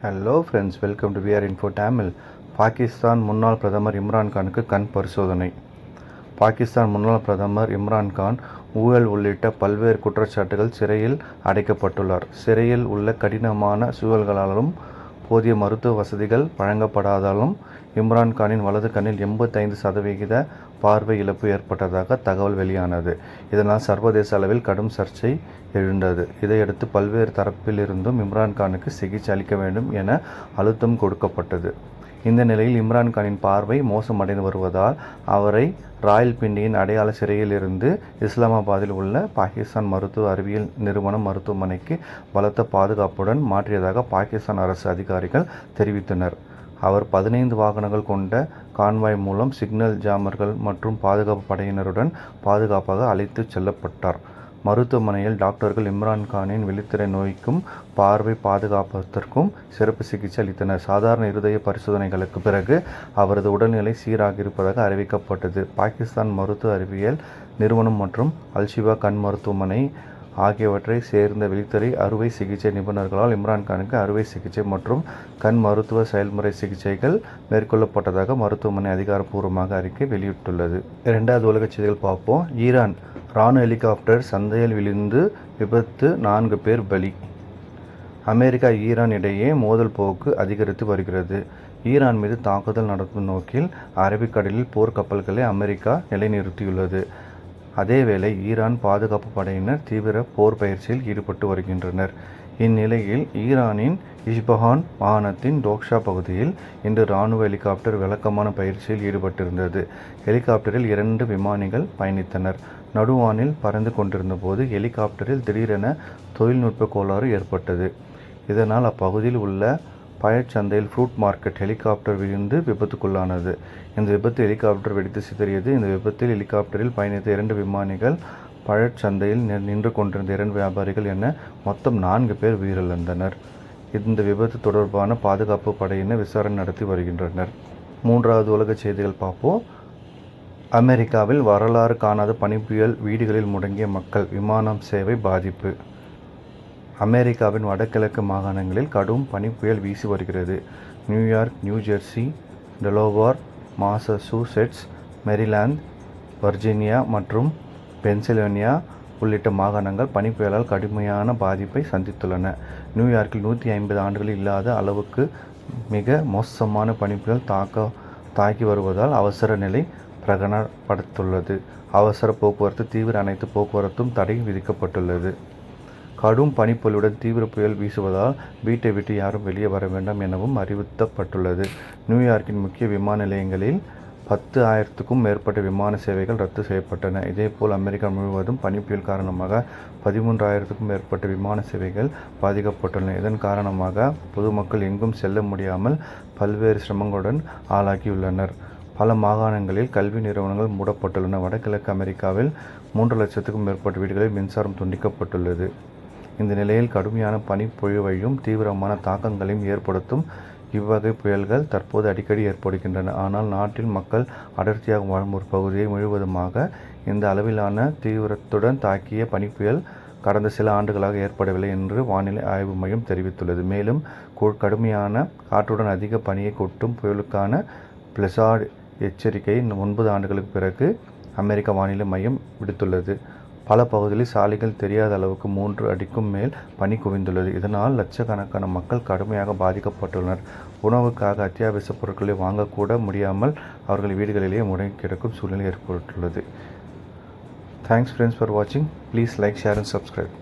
Hello friends, welcome to VR info Tamil. Pakistan முன்னாள் பிரதமர் இம்ரான் கானுக்கு கண் பரிசோதனை. பாகிஸ்தான் முன்னாள் பிரதமர் இம்ரான் கான் ஊழல் உள்ளிட்ட பல்வேறு குற்றச்சாட்டுகள் சிறையில் அடைக்கப்பட்டுள்ளார். சிறையில் உள்ள கடினமான சூழல்களாலும் போதிய மருத்துவ வசதிகள் வழங்கப்படாதாலும் இம்ரான் கானின் வலது கண்ணில் 85% பார்வை இழப்பு ஏற்பட்டதாக தகவல் வெளியானது. இதனால் சர்வதேச அளவில் கடும் சர்ச்சை எழுந்தது. இதையடுத்து பல்வேறு தரப்பில் இருந்தும் இம்ரான் கானுக்கு சிகிச்சை அளிக்க வேண்டும் என அழுத்தம் கொடுக்கப்பட்டது. இந்த நிலையில் இம்ரான் கானின் பார்வை மோசமடைந்து வருவதால் அவரை ராயல்பிண்டியின் அடையாள சிறையில் இருந்து இஸ்லாமாபாத்தில் உள்ள பாகிஸ்தான் மருத்துவ அறிவியல் நிறுவனம் மருத்துவமனைக்கு பலத்த பாதுகாப்புடன் மாற்றியதாக பாகிஸ்தான் அரசு அதிகாரிகள் தெரிவித்தனர். அவர் 15 வாகனங்கள் கொண்ட கான்வாய் மூலம் சிக்னல் ஜாமர்கள் மற்றும் பாதுகாப்பு படையினருடன் பாதுகாப்பாக அழைத்து செல்லப்பட்டார். மருத்துவமனையில் டாக்டர்கள் இம்ரான் கானின் விழித்திரை நோய்க்கும் பார்வை பாதுகாப்பதற்கும் சிறப்பு சிகிச்சை அளித்தனர். சாதாரண இருதய பரிசோதனைகளுக்கு பிறகு அவரது உடல்நிலை சீராக இருப்பதாக அறிவிக்கப்பட்டது. பாகிஸ்தான் மருத்துவ அறிவியல் நிறுவனம் மற்றும் அல்ஷிபா கண் மருத்துவமனை ஆகியவற்றை சேர்ந்த விழித்திரை அறுவை சிகிச்சை நிபுணர்களால் இம்ரான் கானுக்கு அறுவை சிகிச்சை மற்றும் கண் மருத்துவ செயல்முறை சிகிச்சைகள் மேற்கொள்ளப்பட்டதாக மருத்துவமனை அதிகாரப்பூர்வமாக அறிக்கை வெளியிட்டுள்ளது. 2வது உலக செய்திகள் பார்ப்போம். ஈரான் ராணுவ ஹெலிகாப்டர் சந்தையில் விழுந்து விபத்து, 4 பேர் பலி. அமெரிக்கா ஈரான் இடையே மோதல் போக்கு அதிகரித்து வருகிறது. ஈரான் மீது தாக்குதல் நடத்தும் நோக்கில் அரபிக்கடலில் போர் கப்பல்களை அமெரிக்கா நிலைநிறுத்தியுள்ளது. அதேவேளை ஈரான் பாதுகாப்பு படையினர் தீவிர போர் பயிற்சியில் ஈடுபட்டு வருகின்றனர். இந்நிலையில் ஈரானின் இஸ்பஹான் மாகாணத்தின் டோக்ஷா பகுதியில் இன்று இராணுவ ஹெலிகாப்டர் வழக்கமான பயிற்சியில் ஈடுபட்டிருந்தது. ஹெலிகாப்டரில் 2 விமானிகள் பயணித்தனர். நடுவானில் பறந்து கொண்டிருந்த போது ஹெலிகாப்டரில் திடீரென தொழில்நுட்ப கோளாறு ஏற்பட்டது. இதனால் அப்பகுதியில் உள்ள பழச்சந்தையில் ஃப்ரூட் மார்க்கெட் ஹெலிகாப்டர் விழுந்து விபத்துக்குள்ளானது. இந்த விபத்து ஹெலிகாப்டர் வெடித்து சிதறியது. இந்த விபத்தில் ஹெலிகாப்டரில் பயணித்த 2 விமானிகள், பழச்சந்தையில் நின்று கொண்டிருந்த 2 வியாபாரிகள் என மொத்தம் 4 பேர் உயிரிழந்தனர். இந்த விபத்து தொடர்பான பாதுகாப்பு படையினர் விசாரணை நடத்தி வருகின்றனர். 3வது உலக செய்திகள் பார்ப்போம். அமெரிக்காவில் வரலாறு காணாத பனிப்புயல், வீடுகளில் முடங்கிய மக்கள், விமானம் சேவை பாதிப்பு. அமெரிக்காவின் வடகிழக்கு மாகாணங்களில் கடும் பனிப்புயல் வீசி வருகிறது. New York, New Jersey, Delaware, Massachusetts, Maryland, Virginia மற்றும் பென்சில்வேனியா உள்ளிட்ட மாகாணங்கள் பனிப்புயலால் கடுமையான பாதிப்பை சந்தித்துள்ளன. நியூயார்க்கில் 150 ஆண்டுகளில் இல்லாத அளவுக்கு மிக மோசமான பனிப்புயல் தாக்கி வருவதால் அவசர நிலை பிரகடனப்படுத்தப்பட்டுள்ளது. அவசர போக்குவரத்து தீவிர அனைத்து போக்குவரத்தும் தடை விதிக்கப்பட்டுள்ளது. கடும் பனிப்பொழிவுடன் தீவிர புயல் வீசுவதால் வீட்டை விட்டு யாரும் வெளியே வர வேண்டாம் எனவும் அறிவுறுத்தப்பட்டுள்ளது. நியூயார்க்கின் முக்கிய விமான நிலையங்களில் 10,000க்கும் மேற்பட்ட விமான சேவைகள் ரத்து செய்யப்பட்டன. இதேபோல் அமெரிக்கா முழுவதும் பனிப்புயல் காரணமாக 13,000க்கும் மேற்பட்ட விமான சேவைகள் பாதிக்கப்பட்டுள்ளன. இதன் காரணமாக பொதுமக்கள் எங்கும் செல்ல முடியாமல் பல்வேறு சிரமங்களுடன் ஆளாகியுள்ளனர். பல மாகாணங்களில் கல்வி நிறுவனங்கள் மூடப்பட்டுள்ளன. வடகிழக்கு அமெரிக்காவில் 3 லட்சத்துக்கும் மேற்பட்ட வீடுகளில் மின்சாரம் துண்டிக்கப்பட்டுள்ளது. இந்த நிலையில் கடுமையான பனிப்பொழிவையும் தீவிரமான தாக்கங்களையும் ஏற்படுத்தும் இவ்வகை புயல்கள் தற்போது அடிக்கடி ஏற்படுகின்றன. ஆனால் நாட்டில் மக்கள் அடர்த்தியாக வாழும் ஒரு பகுதியை முழுவதுமாக இந்த அளவிலான தீவிரத்துடன் தாக்கிய பனிப்புயல் கடந்த சில ஆண்டுகளாக ஏற்படவில்லை என்று வானிலை ஆய்வு மையம் தெரிவித்துள்ளது. மேலும் கடுமையான காற்றுடன் அதிக பனியை கொட்டும் புயலுக்கான பிளஸார்ட் எச்சரிக்கையை 9 ஆண்டுகளுக்கு பிறகு அமெரிக்க வானிலை மையம் விடுத்துள்ளது. பல பகுதிகளில் சாலைகள் தெரியாத அளவுக்கு 3 அடிக்கும் மேல் பனி குவிந்துள்ளது. இதனால் லட்சக்கணக்கான மக்கள் கடுமையாக பாதிக்கப்பட்டுள்ளனர். உணவுக்காக அத்தியாவசிய பொருட்களை வாங்கக்கூட முடியாமல் அவர்கள் வீடுகளிலேயே முடங்கி கிடக்கும் சூழ்நிலை ஏற்பட்டுள்ளது. தேங்க்ஸ் ஃப்ரெண்ட்ஸ் ஃபார் வாட்சிங். Please like, share and subscribe.